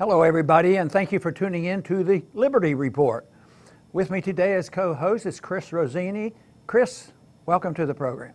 Hello, everybody, and thank you for tuning in to the Liberty Report. With me today as co-host is Chris Rossini. Chris, welcome to the program.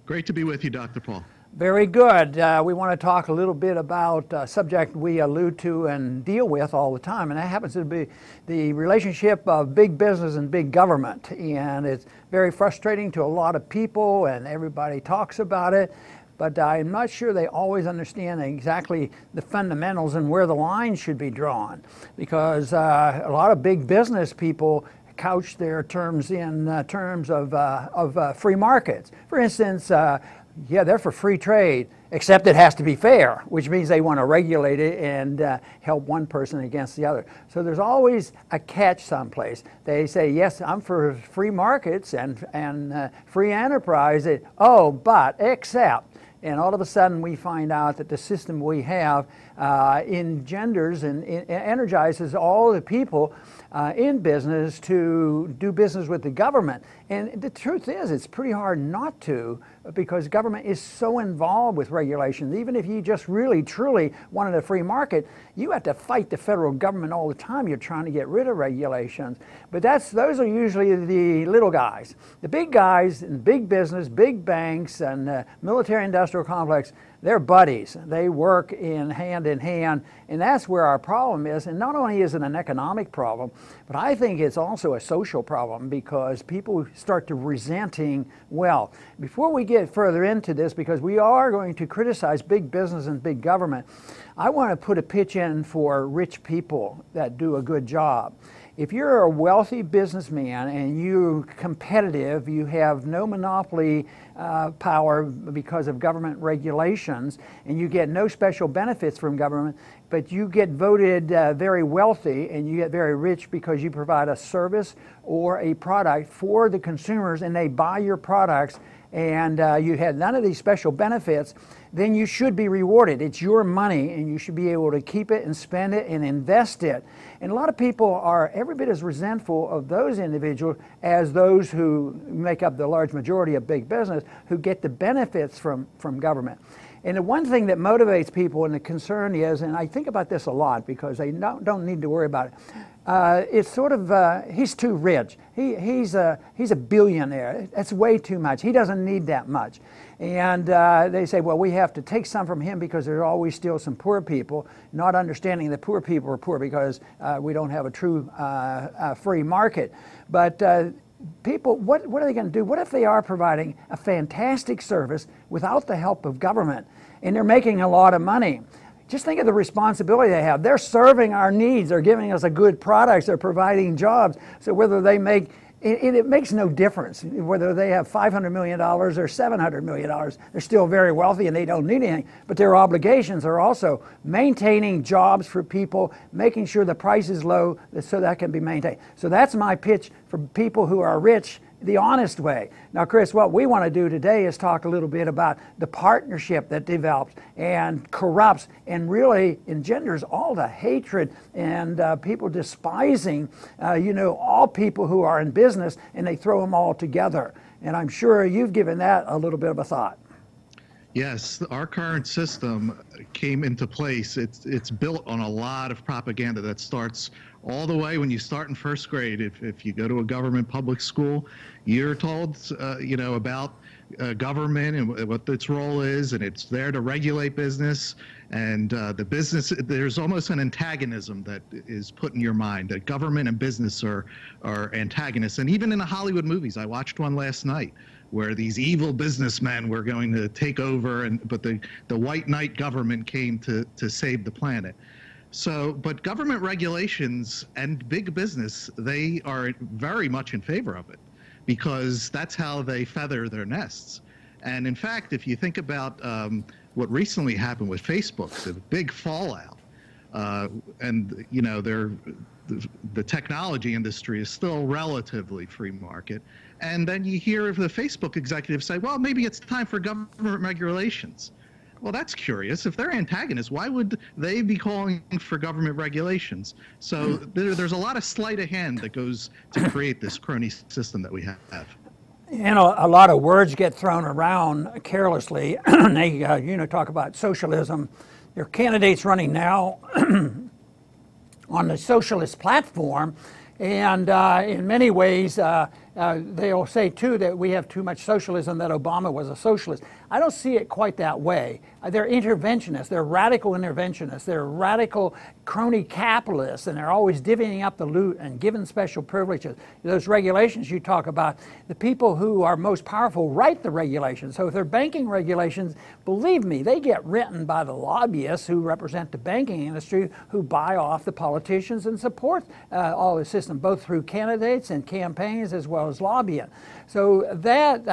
Great to be with you, Dr. Paul. Very good. We want to talk a little bit about a subject we allude to and deal with all the time, and that happens to be the relationship of big business and big government. And it's very frustrating to a lot of people, and everybody talks about it. But I'm not sure they always understand exactly the fundamentals and where the line should be drawn, because a lot of big business people couch their terms in terms of free markets. For instance, yeah, they're for free trade, except it has to be fair, which means they want to regulate it and help one person against the other. So there's always a catch someplace. They say, yes, I'm for free markets and free enterprise. But except. And all of a sudden we find out that the system we have engenders and energizes all the people in business to do business with the government. And the truth is, it's pretty hard not to, because government is so involved with regulations. Even if you just really, truly wanted a free market, you have to fight the federal government all the time. You're trying to get rid of regulations. But those are usually the little guys. The big guys in big business, big banks, and military-industrial complex, they're buddies. They work in hand, and that's where our problem is. And not only is it an economic problem, but I think it's also a social problem, because people start to resenting wealth. Before we get further into this, because we are going to criticize big business and big government, I want to put a pitch in for rich people that do a good job. If you're a wealthy businessman and you're competitive, you have no monopoly power because of government regulations, and you get no special benefits from government, but you get voted very wealthy and you get very rich because you provide a service or a product for the consumers, and they buy your products, and you had none of these special benefits, then you should be rewarded. It's your money, and you should be able to keep it and spend it and invest it. And a lot of people are every bit as resentful of those individuals as those who make up the large majority of big business, who get the benefits from government. And the one thing that motivates people, and the concern is, and I think about this a lot because they don't need to worry about it, it's sort of, he's too rich. He's a billionaire. That's way too much. He doesn't need that much. And they say, well, we have to take some from him because there's always still some poor people, not understanding that poor people are poor because we don't have a true free market. But people, what are they going to do? What if they are providing a fantastic service without the help of government, and they're making a lot of money? Just think of the responsibility they have. They're serving our needs. They're giving us a good product. They're providing jobs. So whether they make, it makes no difference whether they have $500 million or $700 million. They're still very wealthy and they don't need anything. But their obligations are also maintaining jobs for people, making sure the price is low so that can be maintained. So that's my pitch for people who are rich, the honest way. Now, Chris, what we want to do today is talk a little bit about the partnership that develops and corrupts and really engenders all the hatred and people despising, all people who are in business, and they throw them all together. And I'm sure you've given that a little bit of a thought. Yes, our current system came into place. It's built on a lot of propaganda that starts all the way when you start in first grade. If you go to a government public school, you're told, about government and what its role is, and it's there to regulate business. And the business, there's almost an antagonism that is put in your mind, that government and business are antagonists. And even in the Hollywood movies, I watched one last night where these evil businessmen were going to take over, but the white knight government came to save the planet. So, but government regulations and big business, they are very much in favor of it, because that's how they feather their nests. And in fact, if you think about what recently happened with Facebook, the big fallout, and the technology industry is still relatively free market. And then you hear the Facebook executives say, well, maybe it's time for government regulations. Well, that's curious. If they're antagonists, why would they be calling for government regulations? So there's a lot of sleight of hand that goes to create this crony system that we have. And a lot of words get thrown around carelessly. They, talk about socialism. There are candidates running now on the socialist platform. And in many ways, they'll say, too, that we have too much socialism, that Obama was a socialist. I don't see it quite that way. They're interventionists. They're radical interventionists. They're radical crony capitalists, and they're always divvying up the loot and giving special privileges. Those regulations you talk about, the people who are most powerful write the regulations. So if they're banking regulations, believe me, they get written by the lobbyists who represent the banking industry, who buy off the politicians and support all the system, both through candidates and campaigns as well as lobbying. So that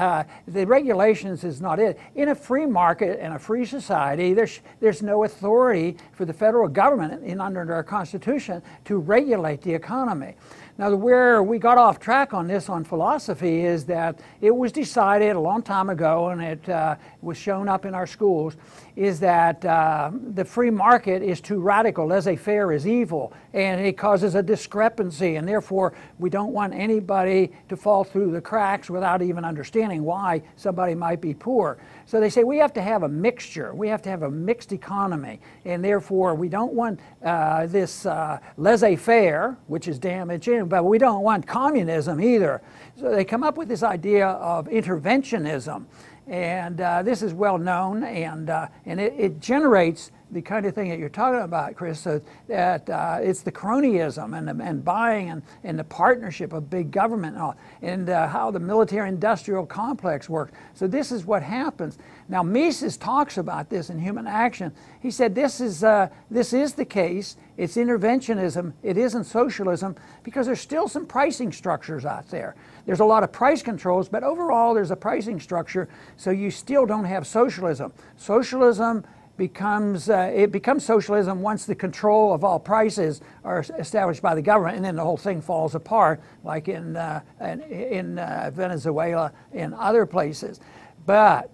the regulations is not it. In a free market and a free society, there's no authority for the federal government under our Constitution to regulate the economy. Now, where we got off track on this on philosophy is that it was decided a long time ago, and it was shown up in our schools, is that the free market is too radical. Laissez-faire is evil, and it causes a discrepancy, and therefore we don't want anybody to fall through the cracks without even understanding why somebody might be poor. So they say we have to have a mixture. We have to have a mixed economy, and therefore we don't want this laissez-faire, which is damaging, but we don't want communism either. So they come up with this idea of interventionism, and this is well known, and it generates the kind of thing that you're talking about, Chris, so that it's the cronyism and buying and the partnership of big government and how the military-industrial complex works. So this is what happens. Now, Mises talks about this in Human Action. He said this is the case. It's interventionism. It isn't socialism because there's still some pricing structures out there. There's a lot of price controls, but overall there's a pricing structure, so you still don't have socialism. Socialism becomes socialism once the control of all prices are established by the government, and then the whole thing falls apart, like in Venezuela and other places. But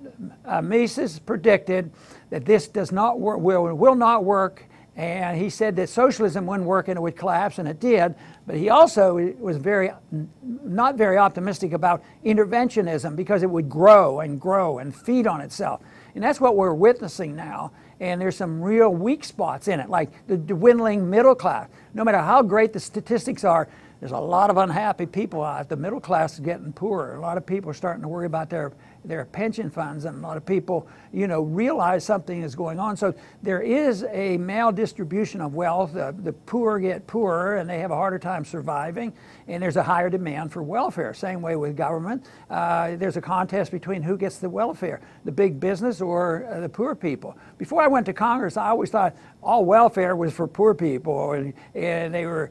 Mises predicted that this does not work, will not work, and he said that socialism wouldn't work and it would collapse, and it did. But he also was not very optimistic about interventionism because it would grow and feed on itself. And that's what we're witnessing now. And there's some real weak spots in it, like the dwindling middle class. No matter how great the statistics are, there's a lot of unhappy people out. The middle class is getting poorer. A lot of people are starting to worry about their pension funds, and a lot of people, realize something is going on. So there is a maldistribution of wealth. The poor get poorer, and they have a harder time surviving, and there's a higher demand for welfare. Same way with government. There's a contest between who gets the welfare, the big business or the poor people. Before I went to Congress, I always thought all welfare was for poor people, and they were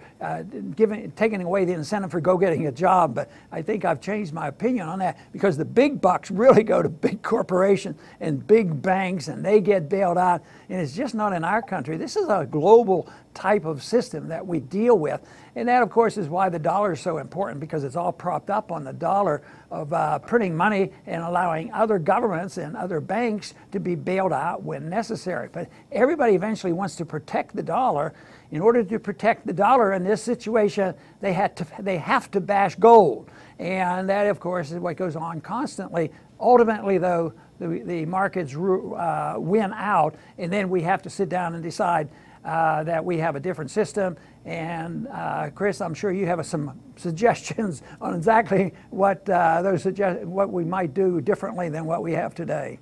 taking away the incentive for getting a job. But I think I've changed my opinion on that, because the big bucks really go to big corporations and big banks, and they get bailed out. And it's just not in our country. This is a global type of system that we deal with. And that, of course, is why the dollar is so important, because it's all propped up on the dollar of printing money and allowing other governments and other banks to be bailed out when necessary. But everybody eventually wants to protect the dollar. In order to protect the dollar in this situation, they have to bash gold. And that, of course, is what goes on constantly. Ultimately, though, the markets win out, and then we have to sit down and decide that we have a different system. And Chris, I'm sure you have some suggestions on exactly what what we might do differently than what we have today.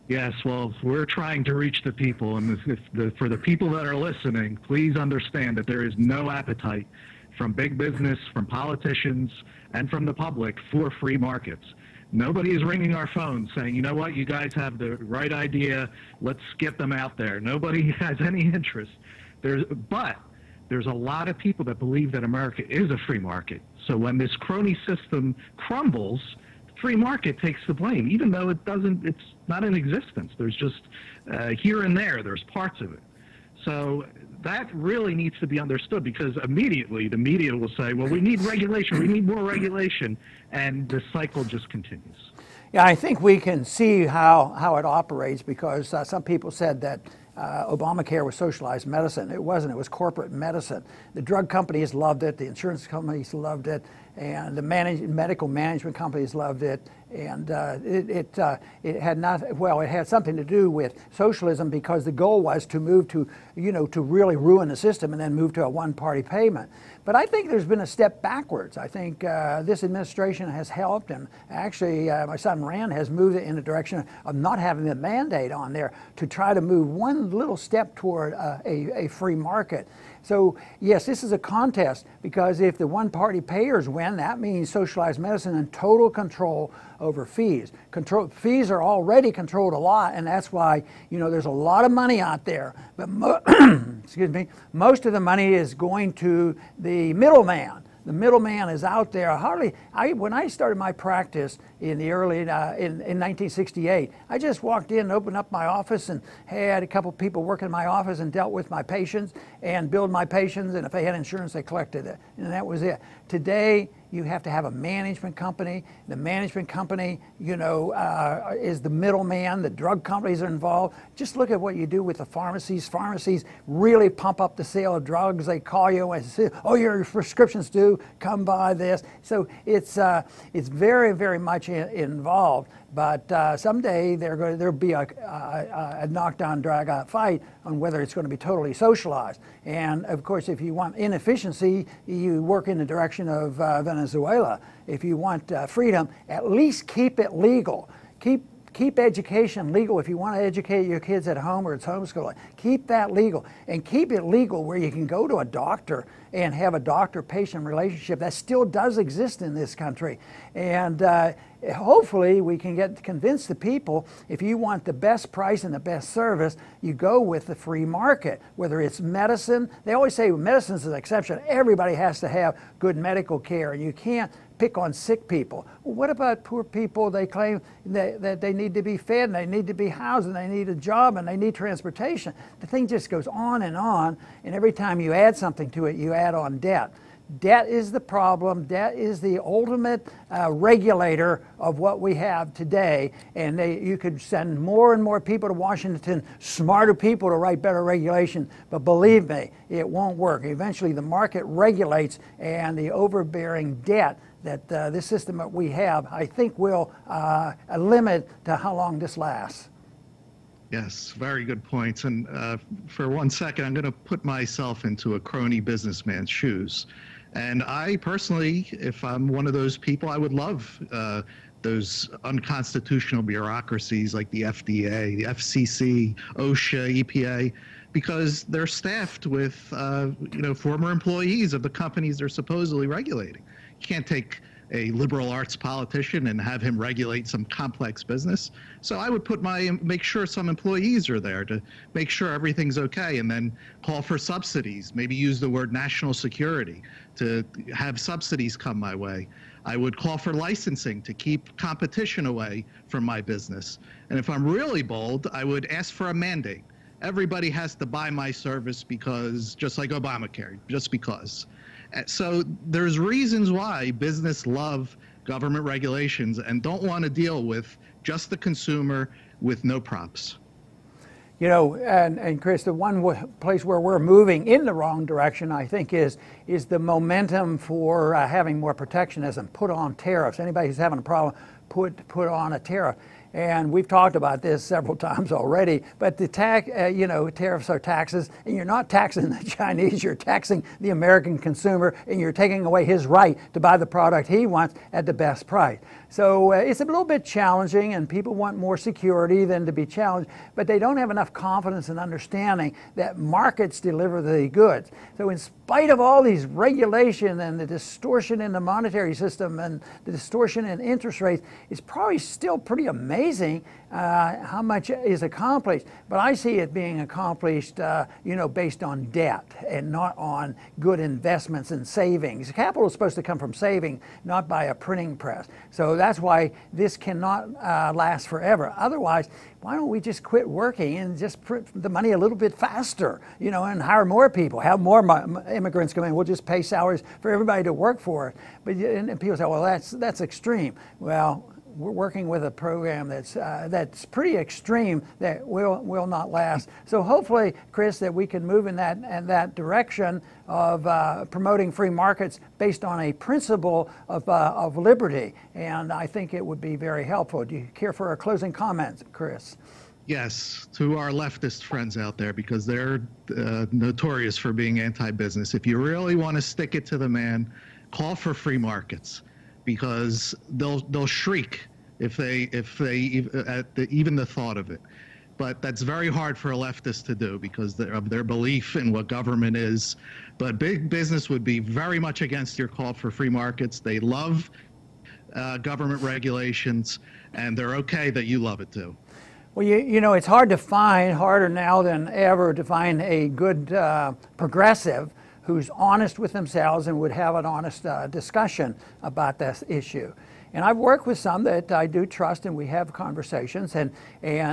Yes, well, we're trying to reach the people, and for the people that are listening, please understand that there is no appetite from big business, from politicians, and from the public for free markets. Nobody is ringing our phones saying, you know what, you guys have the right idea, let's get them out there. Nobody has any interest. But there's a lot of people that believe that America is a free market. So when this crony system crumbles, free market takes the blame, even though it's not in existence. There's just here and there's parts of it. So that really needs to be understood, because immediately the media will say, well, we need regulation, we need more regulation, and the cycle just continues. Yeah, I think we can see how it operates, because some people said that Obamacare was socialized medicine. It wasn't. It was corporate medicine. The drug companies loved it. The insurance companies loved it. and the medical management companies loved it. And it had not, well, it had something to do with socialism, because the goal was to move to, to really ruin the system and then move to a one-party payment. But I think there's been a step backwards. I think this administration has helped, and actually my son Rand has moved it in the direction of not having the mandate on there to try to move one little step toward a free market. So yes, this is a contest, because if the one-party payers win, that means socialized medicine and total control over fees. Fees are already controlled a lot, and that's why there's a lot of money out there. But excuse me, most of the money is going to the middleman. The middleman is out there. When I started my practice in the early in 1968, I just walked in and opened up my office and had a couple people working in my office and dealt with my patients and billed my patients, and if they had insurance, they collected it, and that was it. Today, you have to have a management company. The management company, is the middleman. The drug companies are involved. Just look at what you do with the pharmacies. Pharmacies really pump up the sale of drugs. They call you and say, "Oh, your prescription's due. Come buy this." So it's very, very much involved. But someday there'll be a knockdown, drag-out fight on whether it's going to be totally socialized. And of course, if you want inefficiency, you work in the direction of Venezuela. If you want freedom, at least keep it legal. Keep education legal. If you want to educate your kids at home or it's homeschooling, keep that legal. And keep it legal where you can go to a doctor and have a doctor-patient relationship. That still does exist in this country. And hopefully we can convince the people, if you want the best price and the best service, you go with the free market. Whether it's medicine, they always say medicine's an exception. Everybody has to have good medical care, and you can't pick on sick people. Well, what about poor people? They claim that they need to be fed, and they need to be housed, and they need a job, and they need transportation. The thing just goes on, and every time you add something to it, you add on debt. Debt is the problem. Debt is the ultimate regulator of what we have today. And you could send more and more people to Washington, smarter people to write better regulation. But believe me, it won't work. Eventually, the market regulates, and the overbearing debt that this system that we have, I think, will limit to how long this lasts. Yes, very good points. And for 1 second, I'm going to put myself into a crony businessman's shoes. And I personally, if I'm one of those people, I would love those unconstitutional bureaucracies like the FDA, the FCC, OSHA, EPA, because they're staffed with former employees of the companies they're supposedly regulating. You can't take a liberal arts politician and have him regulate some complex business. So I would make sure some employees are there to make sure everything's okay, and then call for subsidies, maybe use the word national security to have subsidies come my way. I would call for licensing to keep competition away from my business. And if I'm really bold, I would ask for a mandate. Everybody has to buy my service because, just like Obamacare, just because. So there's reasons why business love government regulations and don't want to deal with just the consumer with no props. And Chris, the one place where we're moving in the wrong direction, I think, is the momentum for having more protectionism. Put on tariffs. Anybody who's having a problem, put on a tariff. And we've talked about this several times already, but the tariffs are taxes, and you're not taxing the Chinese, you're taxing the American consumer, and you're taking away his right to buy the product he wants at the best price. So it's a little bit challenging, and people want more security than to be challenged, but they don't have enough confidence and understanding that markets deliver the goods. So in spite of all these regulation and the distortion in the monetary system and the distortion in interest rates, it's probably still pretty amazing how much is accomplished. But I see it being accomplished, based on debt and not on good investments and savings. Capital is supposed to come from saving, not by a printing press. So that's why this cannot last forever. Otherwise, why don't we just quit working and just print the money a little bit faster, and hire more people, have more immigrants come in. We'll just pay salaries for everybody to work for it. But and people say, well, that's extreme. Well, we're working with a program that's pretty extreme, that will not last. So hopefully, Chris, that we can move in that direction of promoting free markets based on a principle of liberty. And I think it would be very helpful. Do you care for a closing comment, Chris? Yes, to our leftist friends out there, because they're notorious for being anti-business. If you really want to stick it to the man, call for free markets, because they'll shriek if they even the thought of it. But that's very hard for a leftist to do because of their belief in what government is. But big business would be very much against your call for free markets. They love government regulations, and they're okay that you love it too. Well, you know, it's harder now than ever to find a good progressive who's honest with themselves and would have an honest discussion about this issue. And I've worked with some that I do trust, and we have conversations, and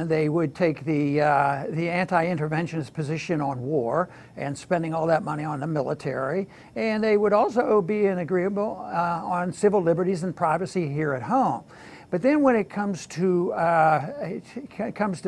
they would take the anti-interventionist position on war and spending all that money on the military, and they would also be an agreeable on civil liberties and privacy here at home. But then when it comes to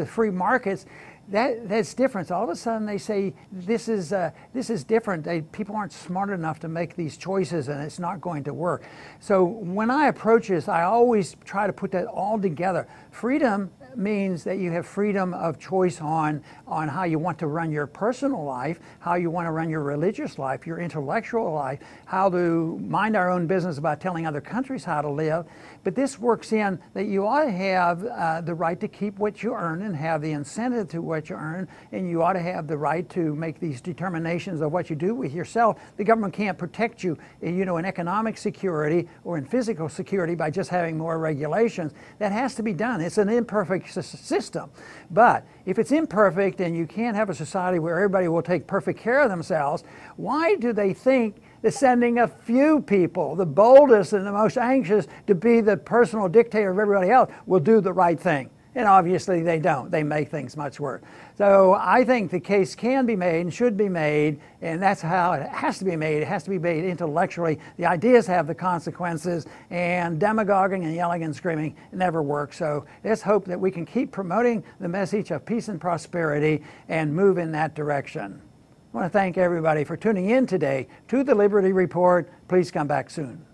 free markets, that's different. So all of a sudden they say this is different. People aren't smart enough to make these choices, and it's not going to work. So when I approach this, I always try to put that all together. Freedom means that you have freedom of choice on how you want to run your personal life, how you want to run your religious life, your intellectual life, how to mind our own business about telling other countries how to live. But this works in that you ought to have the right to keep what you earn and have the incentive to what you earn, and you ought to have the right to make these determinations of what you do with yourself. The government can't protect you, you know, in economic security or in physical security by just having more regulations. That has to be done. It's an imperfect system. But if it's imperfect and you can't have a society where everybody will take perfect care of themselves, why do they think that sending a few people, the boldest and the most anxious to be the personal dictator of everybody else, will do the right thing? And obviously they don't. They make things much worse. So I think the case can be made and should be made, and that's how it has to be made. It has to be made intellectually. The ideas have the consequences, and demagoguing and yelling and screaming never works. So let's hope that we can keep promoting the message of peace and prosperity and move in that direction. I want to thank everybody for tuning in today to the Liberty Report. Please come back soon.